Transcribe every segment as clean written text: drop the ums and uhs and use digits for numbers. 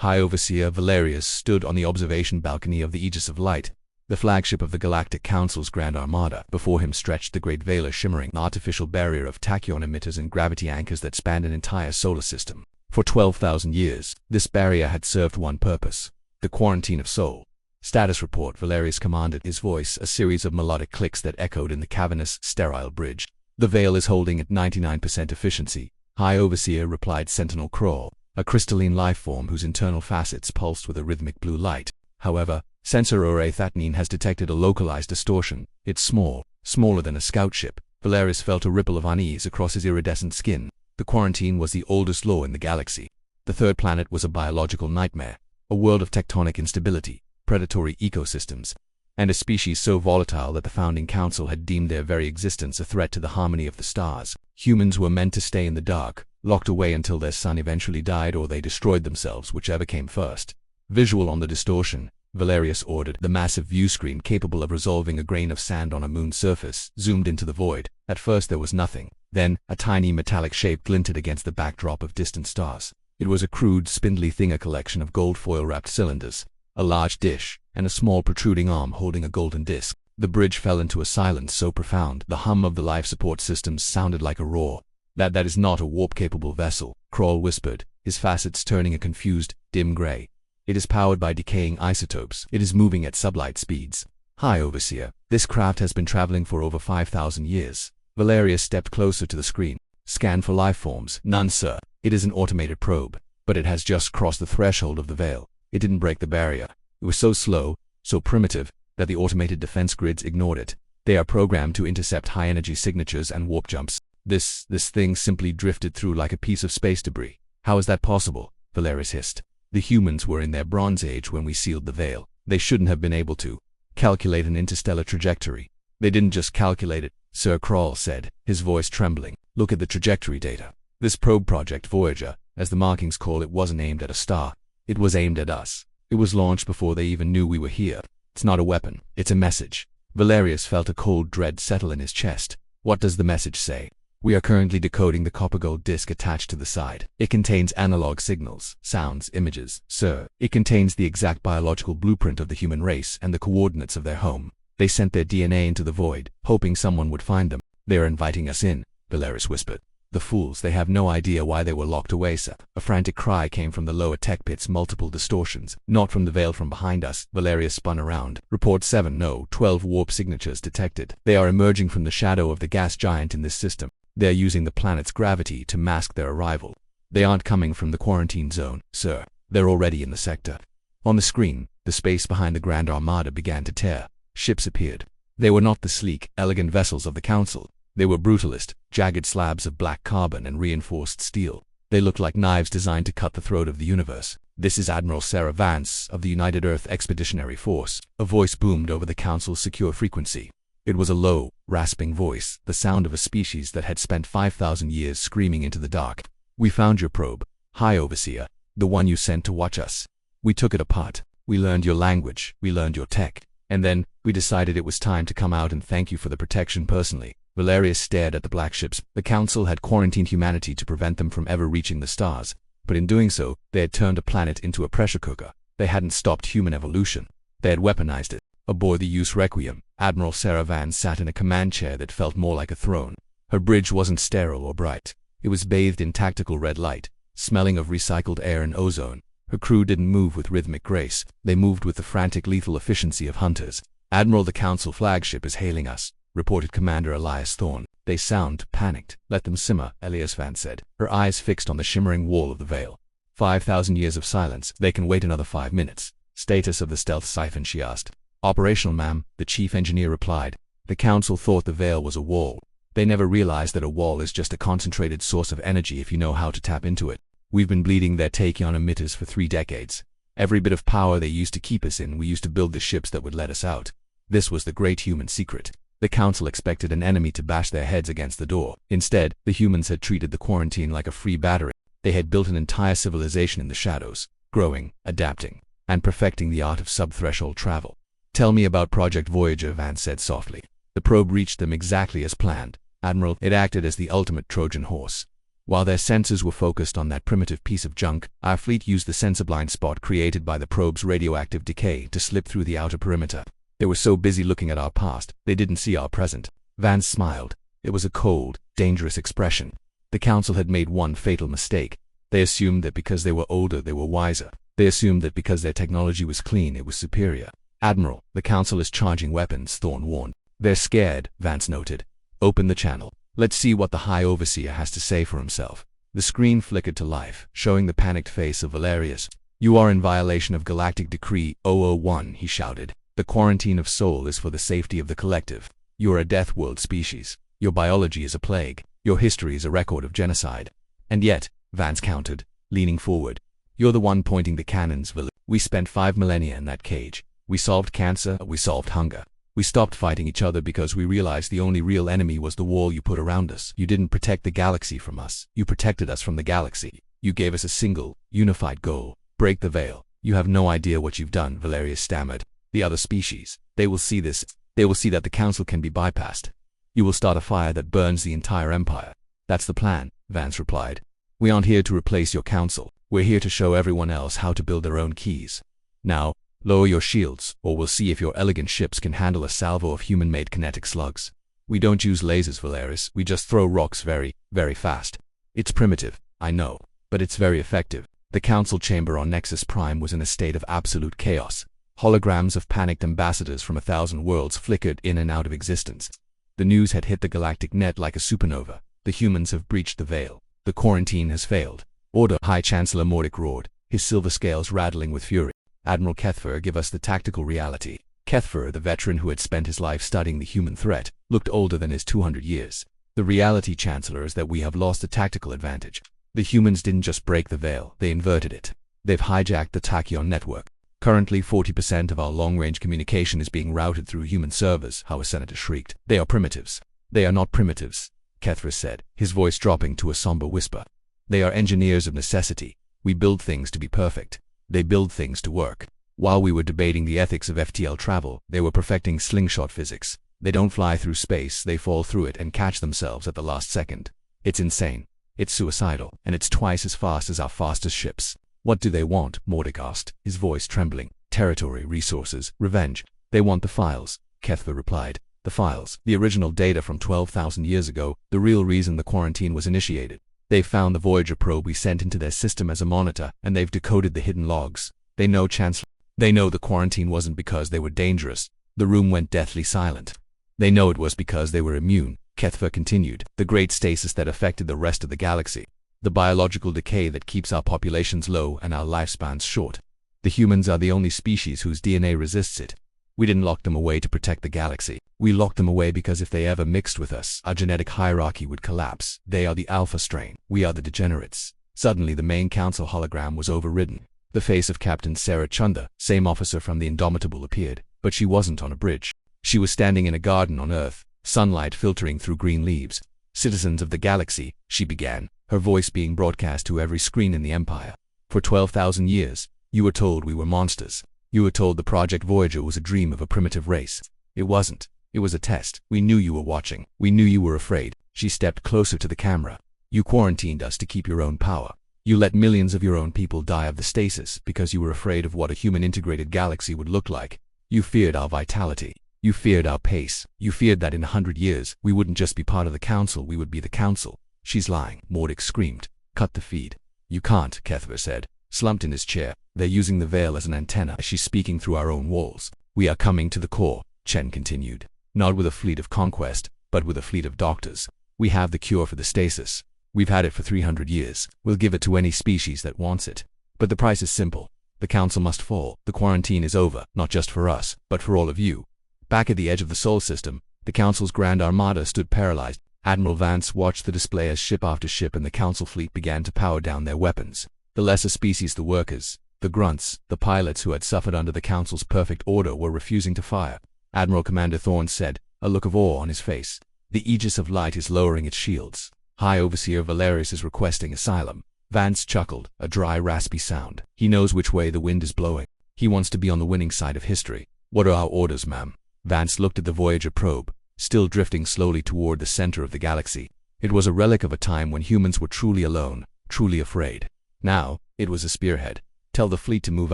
High Overseer Valerius stood on the observation balcony of the Aegis of Light, the flagship of the Galactic Council's Grand Armada. Before him stretched the Great Veil, a shimmering, artificial barrier of tachyon emitters and gravity anchors that spanned an entire solar system. For 12,000 years, this barrier had served one purpose: the quarantine of soul. Status report, Valerius commanded, his voice a series of melodic clicks that echoed in the cavernous, sterile bridge. The veil is holding at 99% efficiency. High Overseer replied. Sentinel Crawl, a crystalline life form whose internal facets pulsed with a rhythmic blue light. However, Sensor Ore Thatnine has detected a localized distortion. It's small, smaller than a scout ship. Valerius felt a ripple of unease across his iridescent skin. The quarantine was the oldest law in the galaxy. The third planet was a biological nightmare, a world of tectonic instability, predatory ecosystems, and a species so volatile that the founding council had deemed their very existence a threat to the harmony of the stars. Humans were meant to stay in the dark, locked away until their sun eventually died or they destroyed themselves, whichever came first. Visual on the distortion, Valerius ordered. The massive view screen, capable of resolving a grain of sand on a moon's surface, zoomed into the void. At first there was nothing. Then, a tiny metallic shape glinted against the backdrop of distant stars. It was a crude, spindly thing, a collection of gold foil-wrapped cylinders, a large dish, and a small protruding arm holding a golden disc. The bridge fell into a silence so profound, the hum of the life support systems sounded like a roar. That is not a warp-capable vessel, Kroll whispered, his facets turning a confused, dim gray. It is powered by decaying isotopes. It is moving at sublight speeds. High Overseer, this craft has been traveling for over 5,000 years. Valerius stepped closer to the screen. Scan for life forms. None, sir. It is an automated probe, but it has just crossed the threshold of the veil. It didn't break the barrier. It was so slow, so primitive, that the automated defense grids ignored it. They are programmed to intercept high-energy signatures and warp jumps. This thing simply drifted through like a piece of space debris. How is that possible? Valerius hissed. The humans were in their Bronze Age when we sealed the veil. They shouldn't have been able to calculate an interstellar trajectory. They didn't just calculate it, Sir Kroll said, his voice trembling. Look at the trajectory data. This probe, Project Voyager, as the markings call it, wasn't aimed at a star. It was aimed at us. It was launched before they even knew we were here. It's not a weapon. It's a message. Valerius felt a cold dread settle in his chest. What does the message say? We are currently decoding the copper-gold disc attached to the side. It contains analog signals, sounds, images, sir. It contains the exact biological blueprint of the human race and the coordinates of their home. They sent their DNA into the void, hoping someone would find them. They are inviting us in, Valerius whispered. The fools, they have no idea why they were locked away, sir. A frantic cry came from the lower tech pit's multiple distortions. Not from the veil, from behind us. Valerius spun around. Report 7, no, 12 warp signatures detected. They are emerging from the shadow of the gas giant in this system. They are using the planet's gravity to mask their arrival. They aren't coming from the quarantine zone, sir. They're already in the sector. On the screen, the space behind the Grand Armada began to tear. Ships appeared. They were not the sleek, elegant vessels of the Council. They were brutalist, jagged slabs of black carbon and reinforced steel. They looked like knives designed to cut the throat of the universe. This is Admiral Sarah Vance of the United Earth Expeditionary Force. A voice boomed over the Council's secure frequency. It was a low, rasping voice, the sound of a species that had spent 5,000 years screaming into the dark. We found your probe, High Overseer, the one you sent to watch us. We took it apart. We learned your language. We learned your tech. And then, we decided it was time to come out and thank you for the protection personally. Valerius stared at the black ships. The Council had quarantined humanity to prevent them from ever reaching the stars. But in doing so, they had turned a planet into a pressure cooker. They hadn't stopped human evolution. They had weaponized it. Aboard the Use Requiem, Admiral Sarah Vance sat in a command chair that felt more like a throne. Her bridge wasn't sterile or bright. It was bathed in tactical red light, smelling of recycled air and ozone. Her crew didn't move with rhythmic grace. They moved with the frantic, lethal efficiency of hunters. Admiral, the Council flagship is hailing us, reported Commander Elias Thorne. They sound panicked. Let them simmer, Elias Vance said, her eyes fixed on the shimmering wall of the veil. 5,000 years of silence. They can wait another 5 minutes. Status of the stealth siphon, she asked. Operational, ma'am, the chief engineer replied. The Council thought the veil was a wall. They never realized that a wall is just a concentrated source of energy if you know how to tap into it. We've been bleeding their tachyon emitters for 3 decades. Every bit of power they used to keep us in, we used to build the ships that would let us out. This was the great human secret. The Council expected an enemy to bash their heads against the door. Instead, the humans had treated the quarantine like a free battery. They had built an entire civilization in the shadows, growing, adapting, and perfecting the art of sub-threshold travel. Tell me about Project Voyager, Vance said softly. The probe reached them exactly as planned. Admiral, it acted as the ultimate Trojan horse. While their sensors were focused on that primitive piece of junk, our fleet used the sensor blind spot created by the probe's radioactive decay to slip through the outer perimeter. They were so busy looking at our past, they didn't see our present. Vance smiled. It was a cold, dangerous expression. The Council had made one fatal mistake. They assumed that because they were older, they were wiser. They assumed that because their technology was clean, it was superior. Admiral, the Council is charging weapons, Thorne warned. They're scared, Vance noted. Open the channel. Let's see what the High Overseer has to say for himself. The screen flickered to life, showing the panicked face of Valerius. You are in violation of Galactic Decree 001, he shouted. The quarantine of soul is for the safety of the collective. You are a death world species. Your biology is a plague. Your history is a record of genocide. And yet, Vance countered, leaning forward. You're the one pointing the cannons, We spent 5 millennia in that cage. We solved cancer, we solved hunger. We stopped fighting each other because we realized the only real enemy was the wall you put around us. You didn't protect the galaxy from us. You protected us from the galaxy. You gave us a single, unified goal. Break the veil. You have no idea what you've done, Valerius stammered. The other species, they will see this. They will see that the Council can be bypassed. You will start a fire that burns the entire empire. That's the plan, Vance replied. We aren't here to replace your Council. We're here to show everyone else how to build their own keys. Now, lower your shields, or we'll see if your elegant ships can handle a salvo of human-made kinetic slugs. We don't use lasers, Valerius. We just throw rocks very, very fast. It's primitive, I know, but it's very effective. The Council chamber on Nexus Prime was in a state of absolute chaos. Holograms of panicked ambassadors from 1,000 worlds flickered in and out of existence. The news had hit the galactic net like a supernova. The humans have breached the veil. The quarantine has failed. Order, High Chancellor Mordic roared, his silver scales rattling with fury. Admiral Kethfer, give us the tactical reality. Kethfer, the veteran who had spent his life studying the human threat, looked older than his 200 years. The reality, Chancellor, is that we have lost the tactical advantage. The humans didn't just break the veil, they inverted it. They've hijacked the tachyon network. Currently, 40% of our long-range communication is being routed through human servers, our senator shrieked. They are primitives. They are not primitives, Kethfer said, his voice dropping to a somber whisper. They are engineers of necessity. We build things to be perfect. They build things to work. While we were debating the ethics of FTL travel, they were perfecting slingshot physics. They don't fly through space, they fall through it and catch themselves at the last second. It's insane. It's suicidal, and it's twice as fast as our fastest ships. What do they want? Mordic asked, his voice trembling. Territory, resources, revenge. They want the files, Kethfer replied. The files, the original data from 12,000 years ago, the real reason the quarantine was initiated. They've found the Voyager probe we sent into their system as a monitor, and they've decoded the hidden logs. They know, Chancellor. They know the quarantine wasn't because they were dangerous. The room went deathly silent. They know it was because they were immune, Kethfer continued. The great stasis that affected the rest of the galaxy. The biological decay that keeps our populations low and our lifespans short. The humans are the only species whose DNA resists it. We didn't lock them away to protect the galaxy. We locked them away because if they ever mixed with us, our genetic hierarchy would collapse. They are the alpha strain. We are the degenerates. Suddenly the main council hologram was overridden. The face of Captain Sarah Chunder, same officer from the Indomitable, appeared, but she wasn't on a bridge. She was standing in a garden on Earth, sunlight filtering through green leaves. Citizens of the galaxy, she began, her voice being broadcast to every screen in the Empire. For 12,000 years, you were told we were monsters. You were told the Project Voyager was a dream of a primitive race. It wasn't. It was a test. We knew you were watching. We knew you were afraid. She stepped closer to the camera. You quarantined us to keep your own power. You let millions of your own people die of the stasis because you were afraid of what a human-integrated galaxy would look like. You feared our vitality. You feared our pace. You feared that in 100 years, we wouldn't just be part of the Council, we would be the Council. She's lying, Mordic screamed. Cut the feed. You can't, Kethfer said, slumped in his chair. They're using the veil as an antenna. She's speaking through our own walls. We are coming to the core, Chen continued. Not with a fleet of conquest, but with a fleet of doctors. We have the cure for the stasis. We've had it for 300 years. We'll give it to any species that wants it. But the price is simple. The Council must fall. The quarantine is over, not just for us, but for all of you. Back at the edge of the Sol system, the Council's Grand Armada stood paralyzed. Admiral Vance watched the display as ship after ship in the Council fleet began to power down their weapons. The lesser species, the workers, the grunts, the pilots who had suffered under the Council's perfect order were refusing to fire. Admiral Commander Thorne said, a look of awe on his face. The Aegis of Light is lowering its shields. High Overseer Valerius is requesting asylum. Vance chuckled, a dry, raspy sound. He knows which way the wind is blowing. He wants to be on the winning side of history. What are our orders, ma'am? Vance looked at the Voyager probe, still drifting slowly toward the center of the galaxy. It was a relic of a time when humans were truly alone, truly afraid. Now, it was a spearhead. "Tell the fleet to move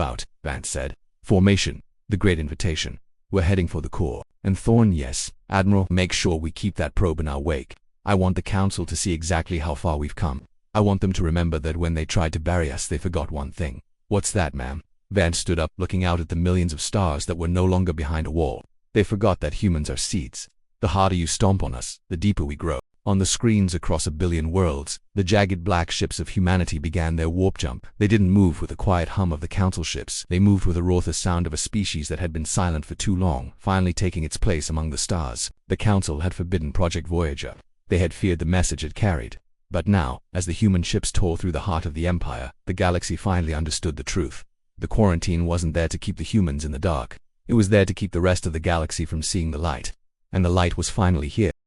out," Vance said. "Formation. The Great Invitation. We're heading for the core." And Thorne, "Yes, Admiral, make sure we keep that probe in our wake. I want the Council to see exactly how far we've come. I want them to remember that when they tried to bury us, they forgot one thing." "What's that, ma'am?" Vance stood up, looking out at the millions of stars that were no longer behind a wall. "They forgot that humans are seeds. The harder you stomp on us, the deeper we grow." On the screens across a billion worlds, the jagged black ships of humanity began their warp jump. They didn't move with the quiet hum of the Council ships. They moved with the raucous sound of a species that had been silent for too long, finally taking its place among the stars. The Council had forbidden Project Voyager. They had feared the message it carried. But now, as the human ships tore through the heart of the Empire, the galaxy finally understood the truth. The quarantine wasn't there to keep the humans in the dark. It was there to keep the rest of the galaxy from seeing the light. And the light was finally here.